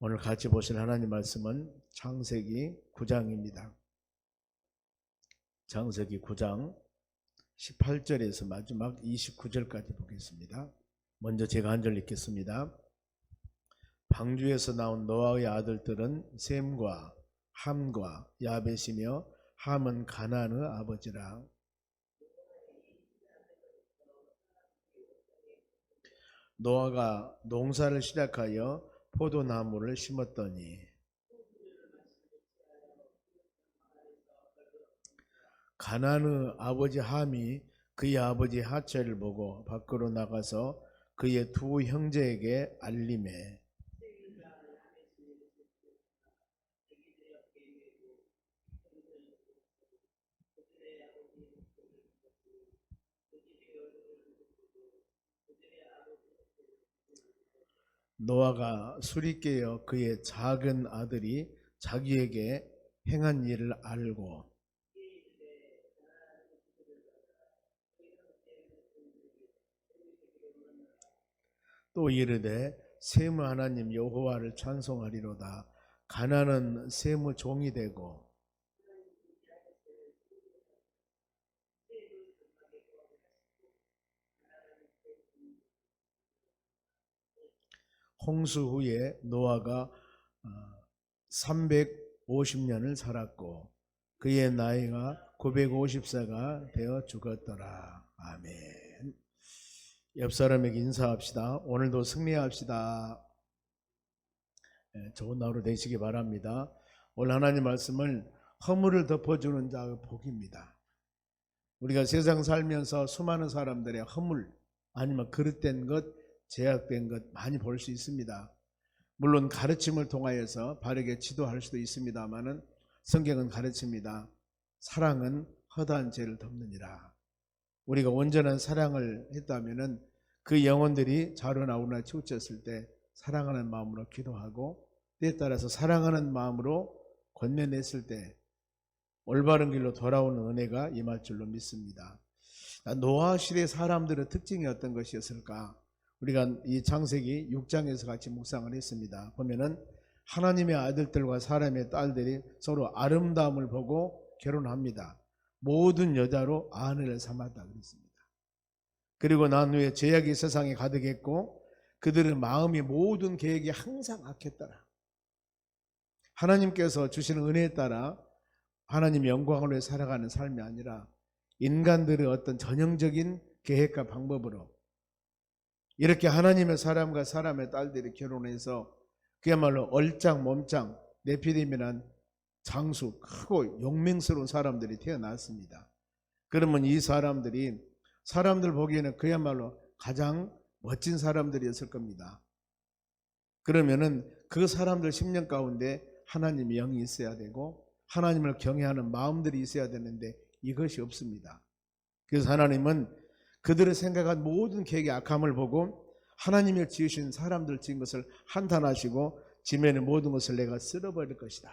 오늘 같이 보실 하나님 말씀은 창세기 9장입니다. 창세기 9장 18절에서 마지막 29절까지 보겠습니다. 먼저 제가 한 절 읽겠습니다. 방주에서 나온 노아의 아들들은 셈과 함과 야벳이며 함은 가나안의 아버지라. 노아가 농사를 시작하여 포도나무를 심었더니 가나안의 아버지 함이 그의 아버지 하체를 보고 밖으로 나가서 그의 두 형제에게 알림해 노아가 술이 깨어 그의 작은 아들이 자기에게 행한 일을 알고 또 이르되 셈의 하나님 여호와를 찬송하리로다. 가나안은 셈의 종이 되고 홍수 후에 노아가 350년을 살았고 그의 나이가 950세가 되어 죽었더라. 아멘. 옆 사람에게 인사합시다. 오늘도 승리합시다. 좋은 하루 되시기 바랍니다. 오늘 하나님 말씀을 허물을 덮어주는 자의 복입니다. 우리가 세상 살면서 수많은 사람들의 허물 아니면 그릇된 것, 제약된 것 많이 볼 수 있습니다. 물론 가르침을 통하여서 바르게 지도할 수도 있습니다마는 성경은 가르칩니다. 사랑은 허다한 죄를 덮느니라. 우리가 온전한 사랑을 했다면은 그 영혼들이 자로나오나 치우쳤을 때 사랑하는 마음으로 기도하고 때에 따라서 사랑하는 마음으로 권면했을 때 올바른 길로 돌아오는 은혜가 임할 줄로 믿습니다. 노아 시대 사람들의 특징이 어떤 것이었을까? 우리가 이 창세기 6장에서 같이 묵상을 했습니다. 보면은 하나님의 아들들과 사람의 딸들이 서로 아름다움을 보고 결혼합니다. 모든 여자로 아내를 삼았다 그랬습니다. 그리고 난 후에 죄악이 세상에 가득했고 그들의 마음이 모든 계획이 항상 악했더라. 하나님께서 주시는 은혜에 따라 하나님 영광을 위해 살아가는 삶이 아니라 인간들의 어떤 전형적인 계획과 방법으로 이렇게 하나님의 사람과 사람의 딸들이 결혼해서 그야말로 얼짱 몸짱 네피림이란 장수 크고 용맹스러운 사람들이 태어났습니다. 그러면 이 사람들이 사람들 보기에는 그야말로 가장 멋진 사람들이었을 겁니다. 그러면은 그 사람들 10년 가운데 하나님의 영이 있어야 되고 하나님을 경외하는 마음들이 있어야 되는데 이것이 없습니다. 그래서 하나님은 그들의 생각한 모든 계획의 악함을 보고 하나님이 지으신 사람들 지은 것을 한탄하시고 지면의 모든 것을 내가 쓸어버릴 것이다.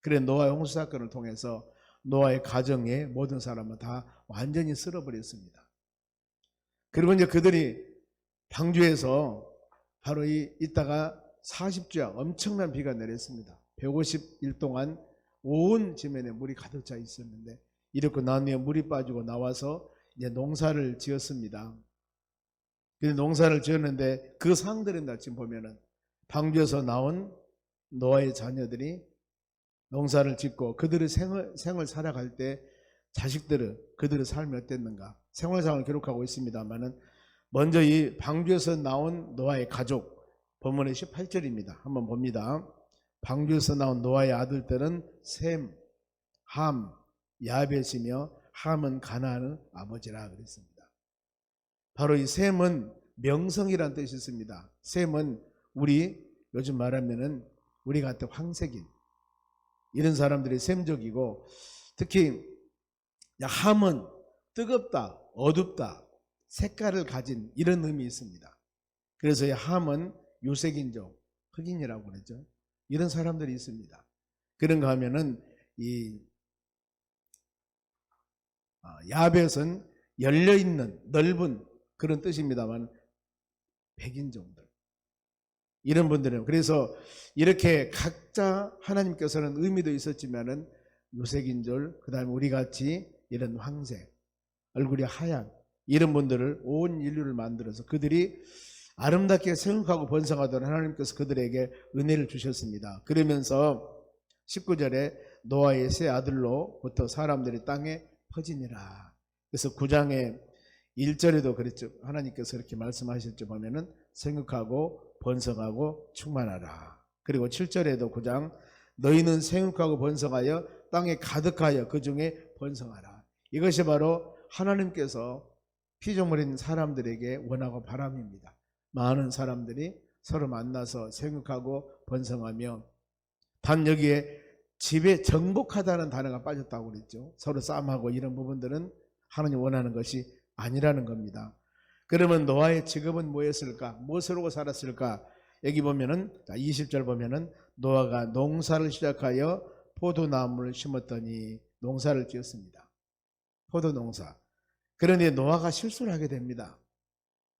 그래 노아의 홍수 사건을 통해서 노아의 가정의 모든 사람은 다 완전히 쓸어버렸습니다. 그리고 이제 그들이 방주에서 바로 이따가 40주야 엄청난 비가 내렸습니다. 150일 동안 온 지면에 물이 가득 차 있었는데 이렇게 난 후에 물이 빠지고 나와서 이제 농사를 지었습니다. 그래서 농사를 지었는데 그 상들은 지금 보면은 방주에서 나온 노아의 자녀들이 농사를 짓고 그들의 생을 살아갈 때 자식들은 그들의 삶이 어땠는가 생활상을 기록하고 있습니다만은 먼저 이 방주에서 나온 노아의 가족 본문의 18절입니다. 한번 봅니다. 방주에서 나온 노아의 아들들은 셈, 함, 야벳이며 함은 가나안의 아버지라 그랬습니다. 바로 이 셈은 명성이란 뜻이 있습니다. 셈은 우리 요즘 말하면은 우리 같은 황색인 이런 사람들이 셈족이고 특히 함은 뜨겁다, 어둡다, 색깔을 가진 이런 의미 있습니다. 그래서 이 함은 유색인종, 흑인이라고 그러죠. 이런 사람들이 있습니다. 그런가 하면은 이 야벳은 열려있는 넓은 그런 뜻입니다만 백인종들 이런 분들은 그래서 이렇게 각자 하나님께서는 의미도 있었지만은 유색인종, 그다음에 우리 같이 이런 황색, 얼굴이 하얀 이런 분들을 온 인류를 만들어서 그들이 아름답게 생육하고 번성하도록 하나님께서 그들에게 은혜를 주셨습니다. 그러면서 19절에 노아의 세 아들로부터 사람들이 땅에 퍼지니라. 그래서 9장의 1절에도 그랬죠. 하나님께서 이렇게 말씀하셨죠. 보면은 생육하고 번성하고 충만하라. 그리고 7절에도 9장 너희는 생육하고 번성하여 땅에 가득하여 그 중에 번성하라. 이것이 바로 하나님께서 피조물인 사람들에게 원하고 바람입니다. 많은 사람들이 서로 만나서 생육하고 번성하며, 단 여기에 집에 정복하다는 단어가 빠졌다고 그랬죠. 서로 싸움하고 이런 부분들은 하나님 원하는 것이 아니라는 겁니다. 그러면 노아의 직업은 뭐였을까? 무엇으로 살았을까? 여기 보면은 20절 보면은 노아가 농사를 시작하여 포도나무를 심었더니, 농사를 지었습니다. 포도농사. 그런데 노아가 실수를 하게 됩니다.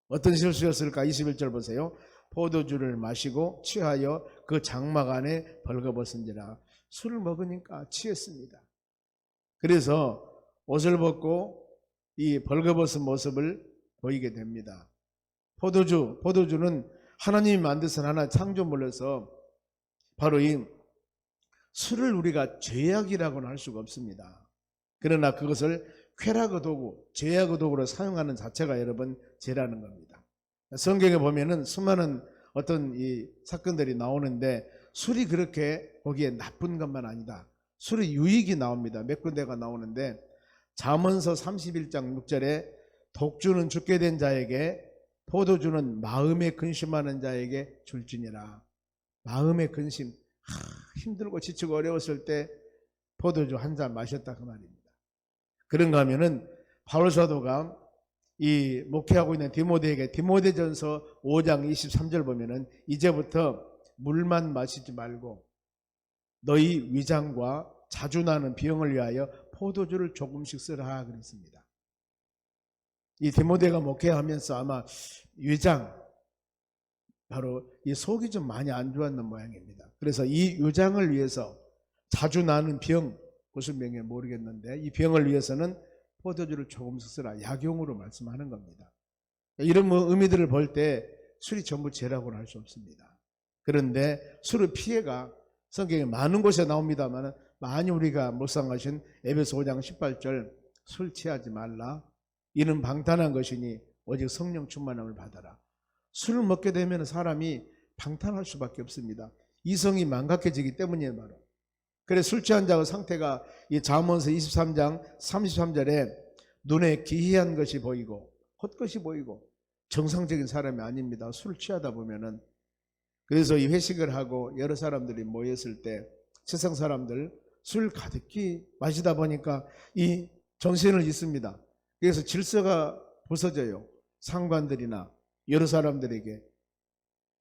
어떤 실수였을까? 21절 보세요. 포도주를 마시고 취하여 그 장막 안에 벌거벗은지라. 술을 먹으니까 취했습니다. 그래서 옷을 벗고 이 벌거벗은 모습을 보이게 됩니다. 포도주는 하나님이 만드신 하나의 창조물로서 바로 이 술을 우리가 죄악이라고는 할 수가 없습니다. 그러나 그것을 쾌락의 도구, 죄악의 도구로 사용하는 자체가 여러분 죄라는 겁니다. 성경에 보면은 수많은 어떤 이 사건들이 나오는데 술이 그렇게 거기에 나쁜 것만 아니다. 술의 유익이 나옵니다. 몇 군데가 나오는데 잠언서 31장 6절에 독주는 죽게 된 자에게, 포도주는 마음에 근심하는 자에게 줄지니라. 마음의 근심, 힘들고 지치고 어려웠을 때 포도주 한 잔 마셨다 그 말입니다. 그런가 하면은 바울 사도가 이 목회하고 있는 디모데에게 디모데전서 5장 23절 보면은 이제부터 물만 마시지 말고 너희 위장과 자주 나는 병을 위하여 포도주를 조금씩 쓰라 그랬습니다. 이 디모데가 목회하면서 아마 위장, 바로 이 속이 좀 많이 안 좋았는 모양입니다. 그래서 이 위장을 위해서 자주 나는 병, 무슨 병인지 모르겠는데 이 병을 위해서는 포도주를 조금씩 쓰라, 약용으로 말씀하는 겁니다. 이런 의미들을 볼 때 술이 전부 죄라고는 할 수 없습니다. 그런데 술의 피해가 성경에 많은 곳에 나옵니다만 많이 우리가 묵상하신 에베소 5장 18절 술 취하지 말라, 이는 방탕한 것이니 오직 성령 충만함을 받아라. 술을 먹게 되면 사람이 방탕할 수밖에 없습니다. 이성이 망각해지기 때문이에요. 바로 그래서 술 취한 자의 상태가 이 잠언서 23장 33절에 눈에 기이한 것이 보이고 헛것이 보이고 정상적인 사람이 아닙니다. 술 취하다 보면은. 그래서 이 회식을 하고 여러 사람들이 모였을 때 세상 사람들 술 가득히 마시다 보니까 이 정신을 잃습니다. 그래서 질서가 부서져요. 상관들이나 여러 사람들에게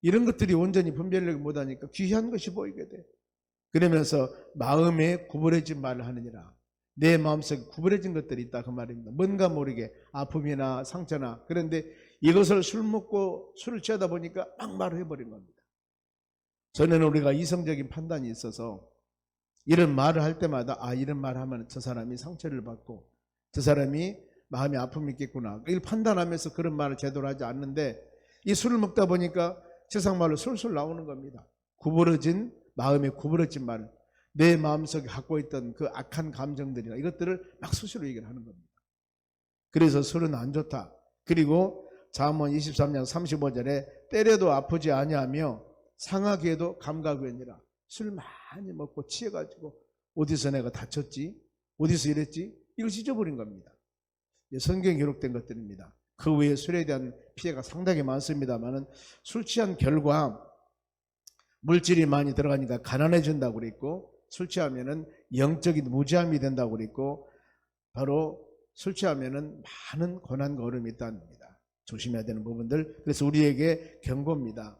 이런 것들이 온전히 분별을 못하니까 귀한 것이 보이게 돼. 그러면서 마음에 구부러진 말을 하느니라. 내 마음속에 구부러진 것들이 있다 그 말입니다. 뭔가 모르게 아픔이나 상처나. 그런데 이것을 술 먹고 술을 취하다 보니까 막 말을 해버린 겁니다. 전에는 우리가 이성적인 판단이 있어서 이런 말을 할 때마다 이런 말을 하면 저 사람이 상처를 받고 저 사람이 마음에 아픔이 있겠구나, 이걸 판단하면서 그런 말을 제대로 하지 않는데 이 술을 먹다 보니까 세상 말로 술술 나오는 겁니다. 구부러진 마음에 구부러진 말, 내 마음속에 갖고 있던 그 악한 감정들이나 이것들을 막 스스로 얘기를 하는 겁니다. 그래서 술은 안 좋다. 그리고 잠언 23장 35절에 때려도 아프지 아니하며 상하기에도 감각이니라. 술 많이 먹고 취해가지고 어디서 내가 다쳤지? 어디서 이랬지? 이걸 찢어버린 겁니다. 성경에 기록된 것들입니다. 그 외에 술에 대한 피해가 상당히 많습니다만 술 취한 결과 물질이 많이 들어가니까 가난해진다고 그랬고, 술 취하면은 영적인 무지함이 된다고 그랬고, 바로 술 취하면은 많은 고난과 어려움이 있다는 겁니다. 조심해야 되는 부분들. 그래서 우리에게 경고입니다.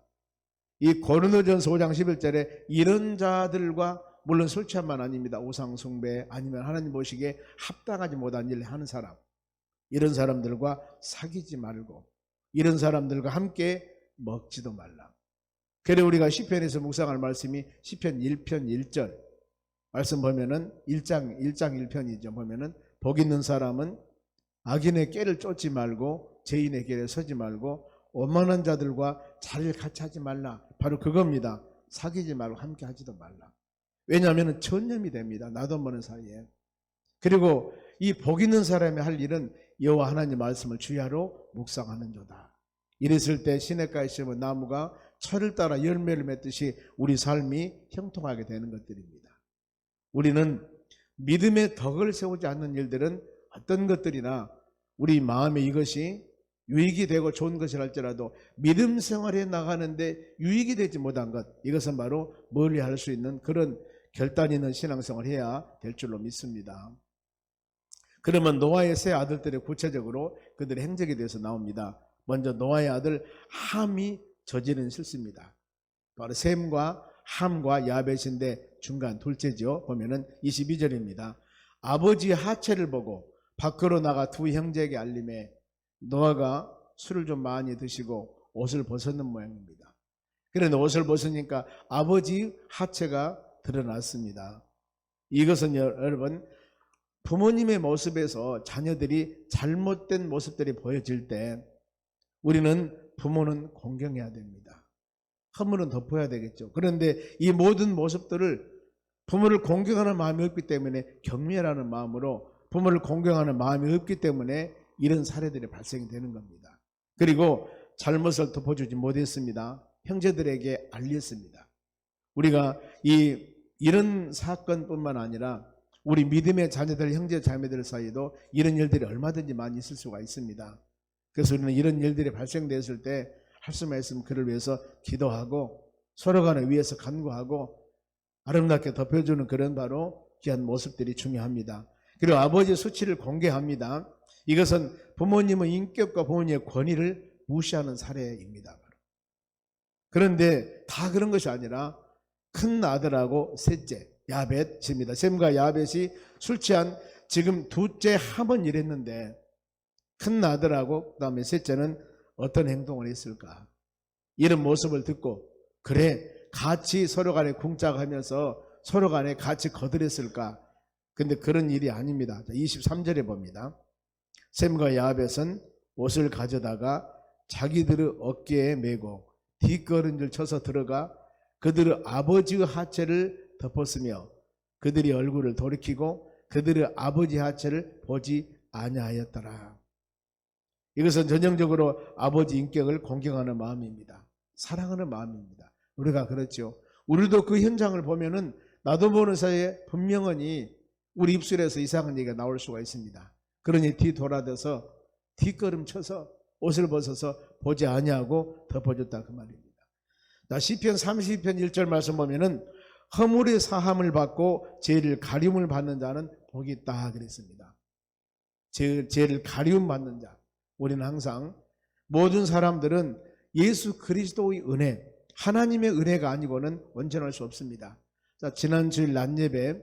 이 고린도전서 5장 11절에 이런 자들과, 물론 술 취한만 아닙니다. 우상 숭배 아니면 하나님 보시기에 합당하지 못한 일을 하는 사람, 이런 사람들과 사귀지 말고 이런 사람들과 함께 먹지도 말라. 그래 우리가 시편에서 묵상할 말씀이 시편 1편 1절 말씀 보면은 1장 1편이죠. 보면은 복 있는 사람은 악인의 꾀를 쫓지 말고 죄인의 길에 서지 말고 오만한 자들과 자리를 같이 하지 말라. 바로 그겁니다. 사귀지 말고 함께 하지도 말라. 왜냐하면 전염이 됩니다. 나도 모르는 사이에. 그리고 이 복 있는 사람이 할 일은 여호와 하나님 말씀을 주야로 묵상하는 조다. 이랬을 때 시냇가에 심은 나무가 철을 따라 열매를 맺듯이 우리 삶이 형통하게 되는 것들입니다. 우리는 믿음의 덕을 세우지 않는 일들은 어떤 것들이나 우리 마음에 이것이 유익이 되고 좋은 것이랄지라도 믿음 생활에 나가는데 유익이 되지 못한 것, 이것은 바로 멀리할 수 있는 그런 결단 있는 신앙생활을 해야 될 줄로 믿습니다. 그러면 노아의 세 아들들의 구체적으로 그들의 행적에 대해서 나옵니다. 먼저 노아의 아들 함이 저지른 실수입니다. 바로 셈과 함과 야벳인데 중간 둘째죠. 보면은 22절입니다. 아버지 하체를 보고 밖으로 나가 두 형제에게 알림해 노아가 술을 좀 많이 드시고 옷을 벗었는 모양입니다. 그런데 옷을 벗으니까 아버지 하체가 드러났습니다. 이것은 여러분 부모님의 모습에서 자녀들이 잘못된 모습들이 보여질 때 우리는 부모는 공경해야 됩니다. 허물은 덮어야 되겠죠. 그런데 이 모든 모습들을 부모를 공경하는 마음이 없기 때문에 경멸하는 마음으로 부모를 공경하는 마음이 없기 때문에 이런 사례들이 발생이 되는 겁니다. 그리고 잘못을 덮어주지 못했습니다. 형제들에게 알렸습니다. 우리가 이런 사건뿐만 아니라 우리 믿음의 자녀들, 형제 자매들 사이도 이런 일들이 얼마든지 많이 있을 수가 있습니다. 그래서 우리는 이런 일들이 발생됐을 때 할 수만 있으면 그를 위해서 기도하고 서로 간에 위해서 간구하고 아름답게 덮여주는 그런 바로 귀한 모습들이 중요합니다. 그리고 아버지의 수치를 공개합니다. 이것은 부모님의 인격과 부모님의 권위를 무시하는 사례입니다. 그런데 다 그런 것이 아니라 큰 아들하고 셋째 야벳입니다. 셈과 야벳이 술 취한 지금 둘째 함은 이랬는데 큰 아들하고 그다음에 셋째는 어떤 행동을 했을까? 이런 모습을 듣고 그래 같이 서로 간에 궁짝하면서 서로 간에 같이 거들었을까? 근데 그런 일이 아닙니다. 23절에 봅니다. 셈과 야벳은 옷을 가져다가 자기들의 어깨에 메고 뒷걸음질 쳐서 들어가 그들의 아버지의 하체를 덮었으며 그들이 얼굴을 돌이키고 그들의 아버지 하체를 보지 아니하였더라. 이것은 전형적으로 아버지 인격을 공경하는 마음입니다. 사랑하는 마음입니다. 우리가 그렇죠. 우리도 그 현장을 보면은 나도 모르는 사이에 분명히 우리 입술에서 이상한 얘기가 나올 수가 있습니다. 그러니 뒤돌아져서 뒷걸음 쳐서 옷을 벗어서 보지 아니하고 덮어줬다 그 말입니다. 시편 32편 1절 말씀 보면은 허물의 사함을 받고 죄를 가리움을 받는 자는 복이 있다 그랬습니다. 죄를 가리움 받는 자. 우리는 항상 모든 사람들은 예수 그리스도의 은혜, 하나님의 은혜가 아니고는 온전할 수 없습니다. 자, 지난 주일 낮 예배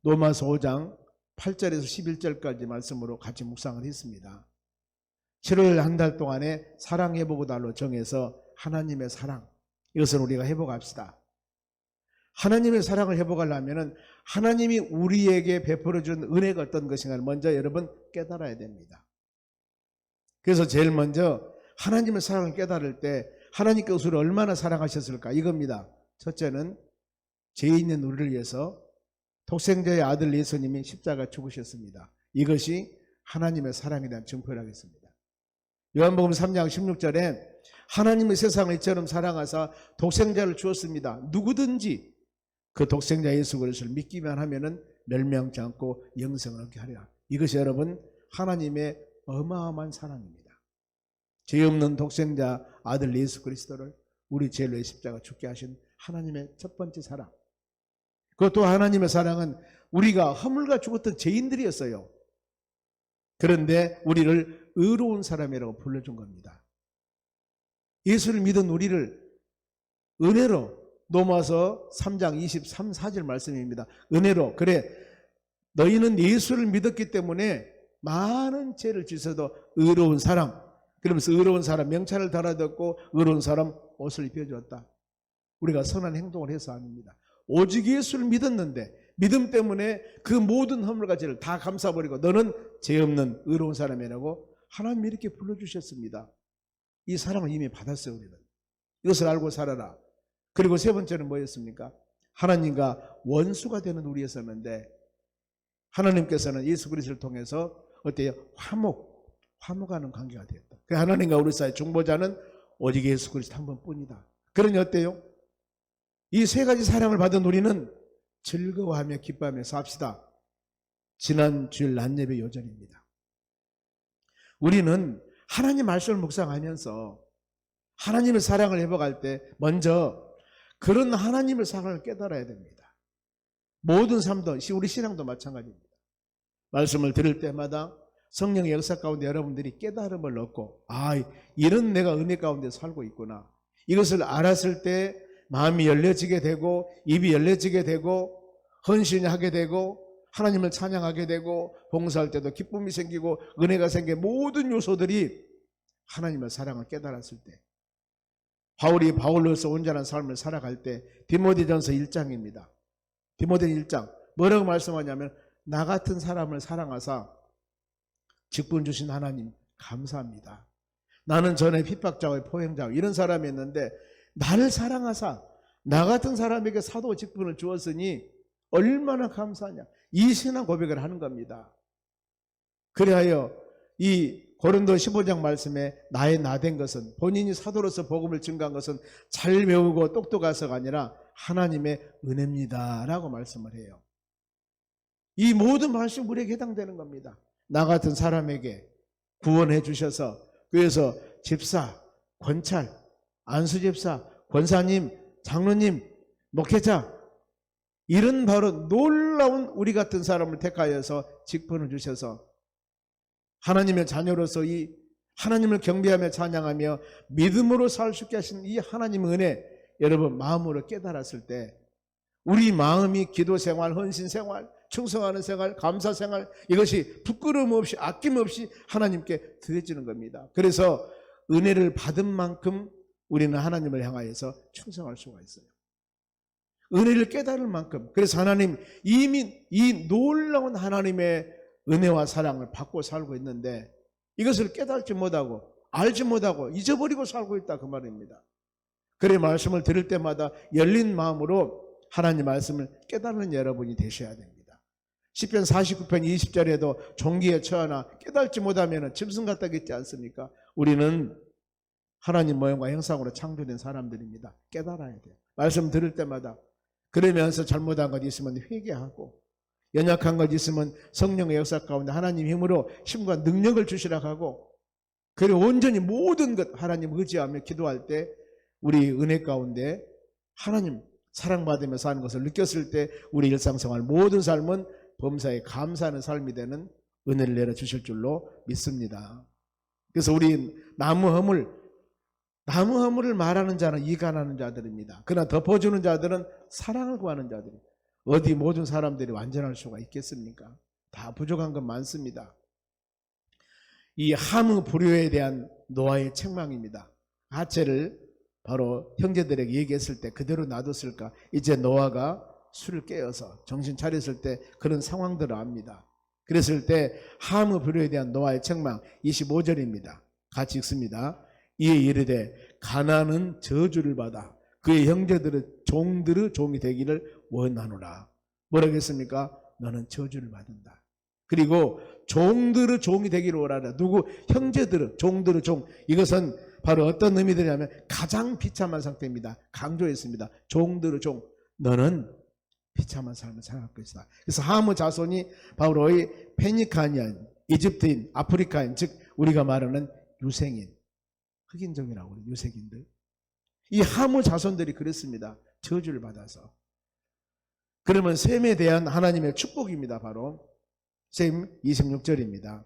로마서 5장 8절에서 11절까지 말씀으로 같이 묵상을 했습니다. 7월 한 달 동안에 사랑 회복 달로 정해서 하나님의 사랑, 이것을 우리가 회복합시다. 하나님의 사랑을 회복하려면 하나님이 우리에게 베풀어준 은혜가 어떤 것인가를 먼저 여러분 깨달아야 됩니다. 그래서 제일 먼저 하나님의 사랑을 깨달을 때 하나님께서 우리를 얼마나 사랑하셨을까 이겁니다. 첫째는 죄 있는 우리를 위해서 독생자의 아들 예수님이 십자가 죽으셨습니다. 이것이 하나님의 사랑에 대한 증표를 하겠습니다. 요한복음 3장 16절에 하나님의 세상을 이처럼 사랑하사 독생자를 주었습니다. 누구든지 그 독생자 예수 그리스도를 믿기만 하면은 멸망치 않고 영생을 얻게 하리라. 이것이 여러분 하나님의 어마어마한 사랑입니다. 죄 없는 독생자 아들 예수 그리스도를 우리 죄를 위해 십자가 죽게 하신 하나님의 첫 번째 사랑. 그것도 하나님의 사랑은 우리가 허물과 죽었던 죄인들이었어요. 그런데 우리를 의로운 사람이라고 불러준 겁니다. 예수를 믿은 우리를 은혜로, 로마서 3장 23, 4절 말씀입니다. 은혜로, 그래 너희는 예수를 믿었기 때문에 많은 죄를 지어도 의로운 사람, 그러면서 의로운 사람 명찰을 달아줬고 의로운 사람 옷을 입혀주었다. 우리가 선한 행동을 해서 아닙니다. 오직 예수를 믿었는데 믿음 때문에 그 모든 허물과 죄를 다 감싸버리고 너는 죄 없는 의로운 사람이라고 하나님이 이렇게 불러주셨습니다. 이 사랑을 이미 받았어요. 우리는 이것을 알고 살아라. 그리고 세 번째는 뭐였습니까? 하나님과 원수가 되는 우리였었는데 하나님께서는 예수 그리스도를 통해서 어때요? 화목하는 관계가 되었다. 하나님과 우리 사이 중보자는 오직 예수 그리스도 한 번뿐이다. 그러니 어때요? 이 세 가지 사랑을 받은 우리는 즐거워하며 기뻐하며 삽시다. 지난 주일 낮예배 요절입니다. 우리는 하나님 말씀을 묵상하면서 하나님의 사랑을 회복할 때 먼저 그런 하나님의 사랑을 깨달아야 됩니다. 모든 삶도 우리 신앙도 마찬가지입니다. 말씀을 들을 때마다 성령의 역사 가운데 여러분들이 깨달음을 얻고 이런 내가 은혜 가운데 살고 있구나. 이것을 알았을 때 마음이 열려지게 되고 입이 열려지게 되고 헌신이 하게 되고 하나님을 찬양하게 되고 봉사할 때도 기쁨이 생기고 은혜가 생기고 모든 요소들이 하나님의 사랑을 깨달았을 때 바울이 바울로서 온전한 삶을 살아갈 때 디모데전서 1장입니다. 디모데 1장 뭐라고 말씀하냐면 나 같은 사람을 사랑하사 직분 주신 하나님 감사합니다. 나는 전에 핍박자와 포행자와 이런 사람이었는데 나를 사랑하사 나 같은 사람에게 사도 직분을 주었으니 얼마나 감사하냐. 이 신앙 고백을 하는 겁니다. 그리하여 이 고린도 15장 말씀에 나의 나된 것은 본인이 사도로서 복음을 증거한 것은 잘 배우고 똑똑해서가 아니라 하나님의 은혜입니다 라고 말씀을 해요. 이 모든 말씀이 우리에게 해당되는 겁니다. 나 같은 사람에게 구원해 주셔서 그래서 집사, 권찰, 안수집사, 권사님, 장로님, 목회자 이런 바로 놀라운 우리 같은 사람을 택하여서 직분을 주셔서 하나님의 자녀로서 이 하나님을 경배하며 찬양하며 믿음으로 살 수 있게 하신 이 하나님의 은혜 여러분 마음으로 깨달았을 때 우리 마음이 기도 생활, 헌신 생활, 충성하는 생활, 감사 생활 이것이 부끄러움 없이 아낌없이 하나님께 드려지는 겁니다. 그래서 은혜를 받은 만큼 우리는 하나님을 향하여서 충성할 수가 있어요. 은혜를 깨달을 만큼 그래서 하나님 이미 이 놀라운 하나님의 은혜와 사랑을 받고 살고 있는데 이것을 깨달지 못하고 알지 못하고 잊어버리고 살고 있다 그 말입니다. 그래 말씀을 들을 때마다 열린 마음으로 하나님 말씀을 깨달는 여러분이 되셔야 됩니다. 시편 49편 20절에도 종기에 처하나 깨달지 못하면 짐승 같다겠지 않습니까? 우리는 하나님 모형과 형상으로 창조된 사람들입니다. 깨달아야 돼요. 말씀 들을 때마다 그러면서 잘못한 것 있으면 회개하고 연약한 것 있으면 성령의 역사 가운데 하나님 힘으로 힘과 능력을 주시라고 하고 그리고 온전히 모든 것 하나님 의지하며 기도할 때 우리 은혜 가운데 하나님 사랑받으며 사는 것을 느꼈을 때 우리 일상생활 모든 삶은 범사에 감사하는 삶이 되는 은혜를 내려주실 줄로 믿습니다. 그래서 우리 나무 허물을 말하는 자는 이간하는 자들입니다. 그러나 덮어주는 자들은 사랑을 구하는 자들입니다. 어디 모든 사람들이 완전할 수가 있겠습니까? 다 부족한 건 많습니다. 이 함의 불효에 대한 노아의 책망입니다. 하체를 바로 형제들에게 얘기했을 때 그대로 놔뒀을까? 이제 노아가 술을 깨어서 정신 차렸을 때 그런 상황들을 압니다. 그랬을 때 함의 불효에 대한 노아의 책망 25절입니다. 같이 읽습니다. 이에 이르되 가나안은 저주를 받아 그의 형제들의 종들의 종이 되기를 원하노라. 뭐라고 했습니까? 너는 저주를 받는다. 그리고 종들의 종이 되기를 원하라. 누구? 형제들의 종들의 종. 이것은 바로 어떤 의미들이냐면 가장 비참한 상태입니다. 강조했습니다. 종들의 종. 너는 비참한 삶을 살아갈 것이다. 그래서 함의 자손이 바로 페니카니안, 이집트인, 아프리카인, 즉 우리가 말하는 유생인, 흑인종이라고 그래요. 유색인들. 이 함의 자손들이 그랬습니다. 저주를 받아서. 그러면 셈에 대한 하나님의 축복입니다. 바로 셈 26절입니다.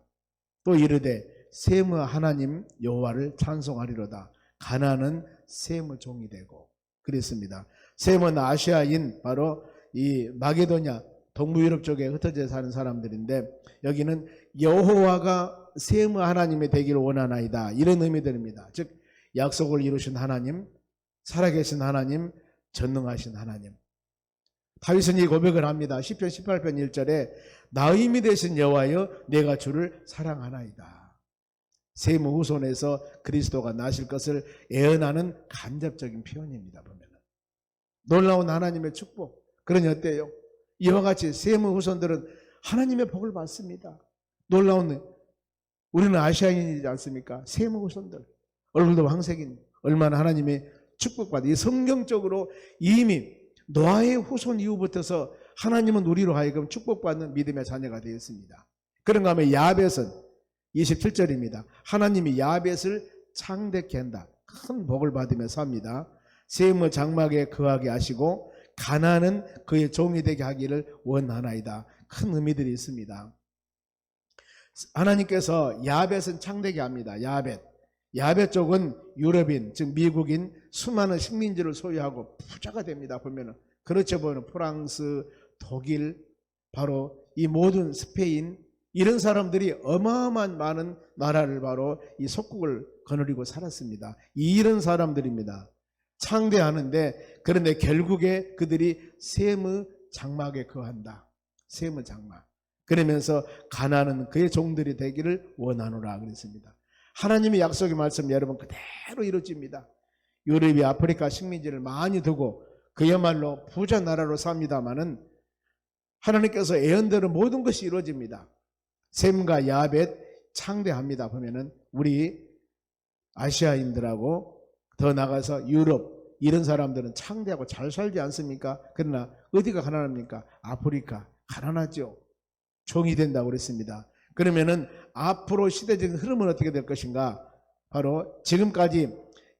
또 이르되 셈의 하나님 여호와를 찬송하리로다. 가나안은 셈의 종이 되고 그랬습니다. 셈은 아시아인 바로 이 마게도냐 동부유럽 쪽에 흩어져 사는 사람들인데 여기는 여호와가 셈의 하나님이 되기를 원하나이다. 이런 의미들입니다. 즉 약속을 이루신 하나님, 살아계신 하나님, 전능하신 하나님. 다윗은 이 고백을 합니다. 시편 18편 1절에 나의 힘이 되신 여호와여 내가 주를 사랑하나이다. 셈의 후손에서 그리스도가 나실 것을 예언하는 간접적인 표현입니다. 보면 놀라운 하나님의 축복. 그러니 어때요? 이와 같이 셈의 후손들은 하나님의 복을 받습니다. 놀라운, 우리는 아시아인이지 않습니까? 셈의 후손들, 얼굴도 황색인, 얼마나 하나님의 축복받아. 이 성경적으로 이미 노아의 후손 이후부터서 하나님은 우리로 하여금 축복받는 믿음의 자녀가 되었습니다. 그런가 하면 야벳은 27절입니다. 하나님이 야벳을 창대케 한다. 큰 복을 받으며 삽니다. 셈의 장막에 거하게 하시고 가나안은 그의 종이 되게 하기를 원하나이다. 큰 의미들이 있습니다. 하나님께서 야벳은 창대케 합니다. 야벳 쪽은 유럽인, 즉 미국인 수많은 식민지를 소유하고 부자가 됩니다. 보면은 그렇죠. 보면 프랑스, 독일, 바로 이 모든 스페인, 이런 사람들이 어마어마한 많은 나라를 바로 이 속국을 거느리고 살았습니다. 이런 사람들입니다. 창대하는데, 그런데 결국에 그들이 셈의 장막에 거한다. 셈의 장막. 그러면서 가나안은 그의 종들이 되기를 원하노라 그랬습니다. 하나님의 약속의 말씀 여러분 그대로 이루어집니다. 유럽이 아프리카 식민지를 많이 두고 그야말로 부자 나라로 삽니다마는 하나님께서 예언대로 모든 것이 이루어집니다. 셈과 야벳 창대합니다. 보면은 우리 아시아인들하고 더 나가서 유럽 이런 사람들은 창대하고 잘 살지 않습니까? 그러나 어디가 가난합니까? 아프리카 가난하죠. 종이 된다고 그랬습니다. 그러면은 앞으로 시대적인 흐름은 어떻게 될 것인가? 바로 지금까지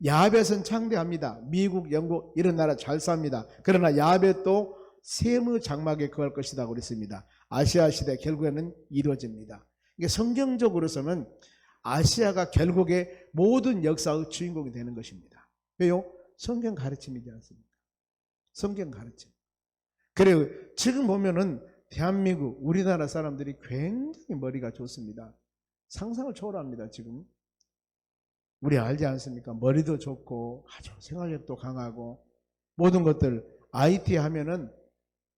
야벳은 창대합니다. 미국, 영국 이런 나라 잘 삽니다. 그러나 야벳도 셈의 장막에 거할 것이다 그랬습니다. 아시아 시대 결국에는 이루어집니다. 이게 성경적으로서는 아시아가 결국에 모든 역사의 주인공이 되는 것입니다. 왜요? 성경 가르침이지 않습니까? 성경 가르침. 그래요. 지금 보면은 대한민국, 우리나라 사람들이 굉장히 머리가 좋습니다. 상상을 초월합니다. 지금 우리 알지 않습니까? 머리도 좋고 아주 생활력도 강하고 모든 것들 IT 하면은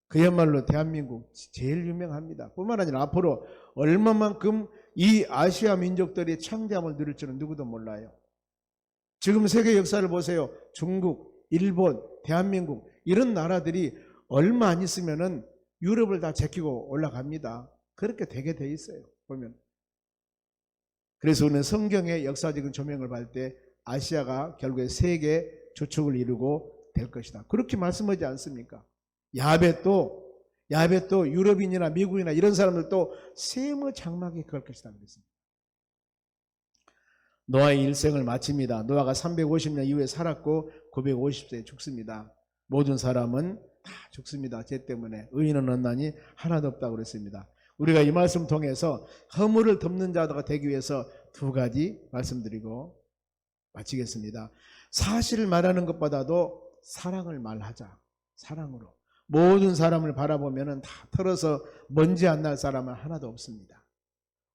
그야말로 대한민국 제일 유명합니다. 뿐만 아니라 앞으로 얼마만큼 이 아시아 민족들이 창대함을 누릴 줄은 누구도 몰라요. 지금 세계 역사를 보세요. 중국, 일본, 대한민국 이런 나라들이 얼마 안 있으면은 유럽을 다 제끼고 올라갑니다. 그렇게 되게 돼 있어요. 보면. 그래서 우리는 성경의 역사적인 조명을 받을 때 아시아가 결국에 세계 주축을 이루고 될 것이다. 그렇게 말씀하지 않습니까? 야벳도 유럽인이나 미국이나 이런 사람들도 셈의 장막에 걸 것이다 그랬습니다. 노아의 일생을 마칩니다. 노아가 350년 이후에 살았고 950세에 죽습니다. 모든 사람은 다 죽습니다. 죄 때문에 의인은 없나니 하나도 없다고 그랬습니다. 우리가 이 말씀 통해서 허물을 덮는 자가 되기 위해서 두 가지 말씀드리고 마치겠습니다. 사실을 말하는 것보다도 사랑을 말하자. 사랑으로. 모든 사람을 바라보면 다 털어서 먼지 안 날 사람은 하나도 없습니다.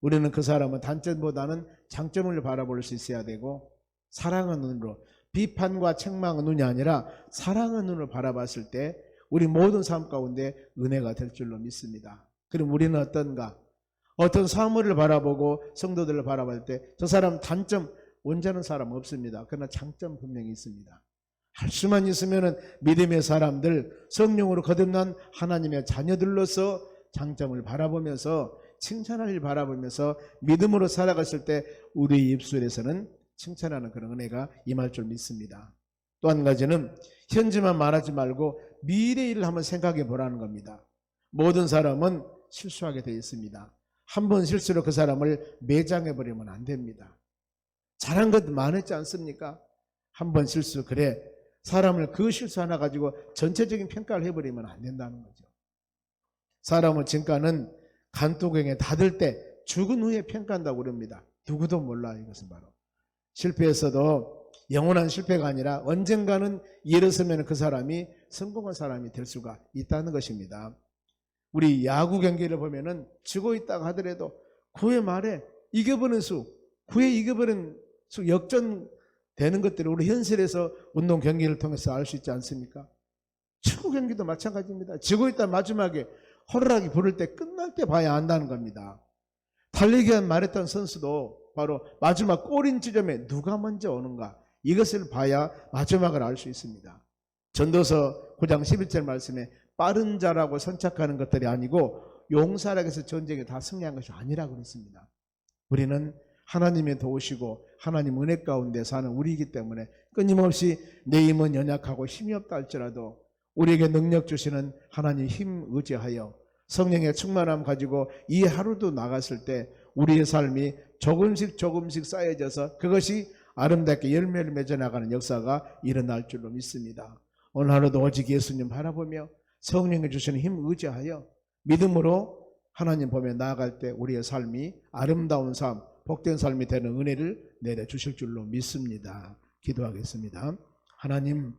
우리는 그 사람은 단점보다는 장점을 바라볼 수 있어야 되고 사랑의 눈으로, 비판과 책망의 눈이 아니라 사랑의 눈으로 바라봤을 때 우리 모든 삶 가운데 은혜가 될 줄로 믿습니다. 그럼 우리는 어떤가? 어떤 사물을 바라보고 성도들을 바라볼 때 저 사람 단점, 원하는 사람 없습니다. 그러나 장점 분명히 있습니다. 할 수만 있으면 믿음의 사람들, 성령으로 거듭난 하나님의 자녀들로서 장점을 바라보면서 칭찬할 일 바라보면서 믿음으로 살아갔을 때 우리 입술에서는 칭찬하는 그런 은혜가 임할 줄 믿습니다. 또 한 가지는 현재만 말하지 말고 미래 일을 한번 생각해 보라는 겁니다. 모든 사람은 실수하게 되어 있습니다. 한 번 실수로 그 사람을 매장해 버리면 안 됩니다. 잘한 것 많았지 않습니까? 한 번 실수, 그래 사람을 그 실수 하나 가지고 전체적인 평가를 해버리면 안 된다는 거죠. 사람의 진가는 간뚜껑에 닫을 때 죽은 후에 평가한다고 그럽니다. 누구도 몰라. 이것은 바로 실패했어도 영원한 실패가 아니라 언젠가는 일어서면 그 사람이 성공한 사람이 될 수가 있다는 것입니다. 우리 야구 경기를 보면은 지고 있다가 하더라도 9회 말에 이겨버린 수, 9회 이겨버린 수 역전되는 것들을 우리 현실에서 운동 경기를 통해서 알 수 있지 않습니까? 축구 경기도 마찬가지입니다. 지고 있다 마지막에 호루라기 부를 때 끝날 때 봐야 안다는 겁니다. 달리기한 마라톤 선수도 바로 마지막 골인 지점에 누가 먼저 오는가 이것을 봐야 마지막을 알 수 있습니다. 전도서 9장 11절 말씀에 빠른 자라고 선착하는 것들이 아니고 용사라고 해서 전쟁에 다 승리한 것이 아니라고 그랬습니다. 우리는 하나님의 도우시고 하나님 은혜 가운데 사는 우리이기 때문에 끊임없이 내 힘은 연약하고 힘이 없다 할지라도 우리에게 능력 주시는 하나님 힘 의지하여 성령의 충만함 가지고 이 하루도 나갔을 때 우리의 삶이 조금씩 쌓여져서 그것이 아름답게 열매를 맺어 나가는 역사가 일어날 줄로 믿습니다. 오늘 하루도 오직 예수님 바라보며 성령이 주시는 힘 의지하여 믿음으로 하나님 보며 나아갈 때 우리의 삶이 아름다운 삶, 복된 삶이 되는 은혜를 내려주실 줄로 믿습니다. 기도하겠습니다. 하나님,